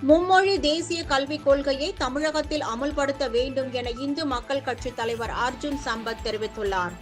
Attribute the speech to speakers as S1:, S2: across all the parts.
S1: மும்மொழி தேசிய கல்விக் கொள்கையை தமிழகத்தில் அமல்படுத்த வேண்டும் என இந்து மக்கள் கட்சி தலைவர் அர்ஜுன் சம்பத் தெரிவித்துள்ளார்.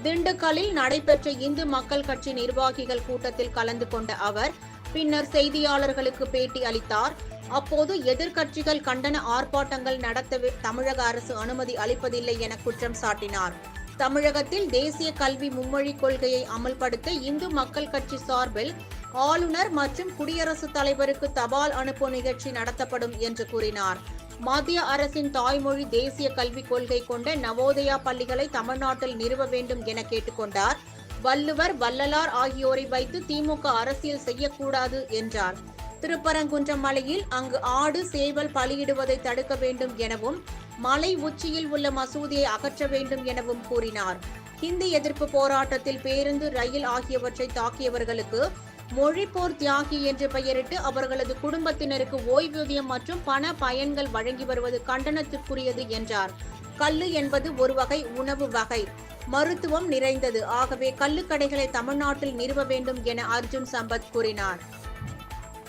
S1: திண்டுக்கல்லில் நடைபெற்ற இந்து மக்கள் கட்சி நிர்வாகிகள் கூட்டத்தில் கலந்து கொண்ட அவர் பின்னர் செய்தியாளர்களுக்கு பேட்டி அளித்தார். அப்போது எதிர்க்கட்சிகள் கண்டன ஆர்ப்பாட்டங்கள் நடத்த தமிழக அரசு அனுமதி அளிப்பதில்லை என குற்றம் சாட்டினார். தமிழகத்தில் தேசிய கல்வி மும்மொழி கொள்கையை அமல்படுத்த இந்து மக்கள் கட்சி சார்பில் ஆளுநர் மற்றும் குடியரசுத் தலைவருக்கு தபால் அனுப்பும் நிகழ்ச்சி நடத்தப்படும் என்று கூறினார். மத்திய அரசின் தாய்மொழி தேசிய கல்விக் கொள்கை கொண்ட நவோதயா பள்ளிகளை தமிழ்நாட்டில் நிறுவ வேண்டும் என கேட்டுக்கொண்டார். வள்ளுவர், வள்ளலார் ஆகியோரை வைத்து திமுக அரசியல் செய்யக்கூடாது என்றார். திருப்பரங்குன்றம் மலையில் அங்கு ஆடு, சேவல் பலியிடுவதை தடுக்க வேண்டும் எனவும், மலை உச்சியில் உள்ள மசூதியை அகற்ற வேண்டும் எனவும் கூறினார். ஹிந்தி எதிர்ப்பு போராட்டத்தில் பேருந்து, ரயில் ஆகியவற்றை தாக்கியவர்களுக்கு மொழிப்போர் தியாகி என்று பெயரிட்டு அவர்களது குடும்பத்தினருக்கு ஓய்வூதியம் மற்றும் பண பயன்கள் வழங்கி வருவது கண்டனத்திற்குரியது என்றார். கல்லு என்பது ஒரு வகை உணவு வகை, மருத்துவம் நிறைந்தது. ஆகவே கள்ளுக்கடைகளை தமிழ்நாட்டில் நிறுவ வேண்டும் என அர்ஜுன் சம்பத் கூறினார்.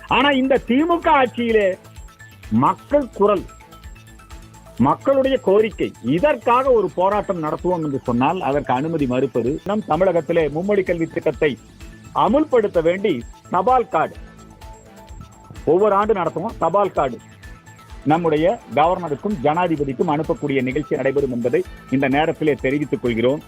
S2: ஆனா இந்த திமுக ஆட்சியிலே மக்கள் குரல், மக்களுடைய கோரிக்கை, இதற்காக ஒரு போராட்டம் நடத்துவோம் என்று சொன்னால் அதற்கு அனுமதி மறுப்பது. நம் தமிழகத்திலே மும்மொழி கல்வி திட்டத்தை அமுல்படுத்த வேண்டி தபால் கார்டு ஒவ்வொரு ஆண்டு நடத்துவோம். தபால் கார்டு நம்முடைய கவர்னருக்கும் ஜனாதிபதிக்கும் அனுப்பக்கூடிய நிகழ்ச்சி நடைபெறும் என்பதை இந்த நேரத்திலே தெரிவித்துக் கொள்கிறோம்.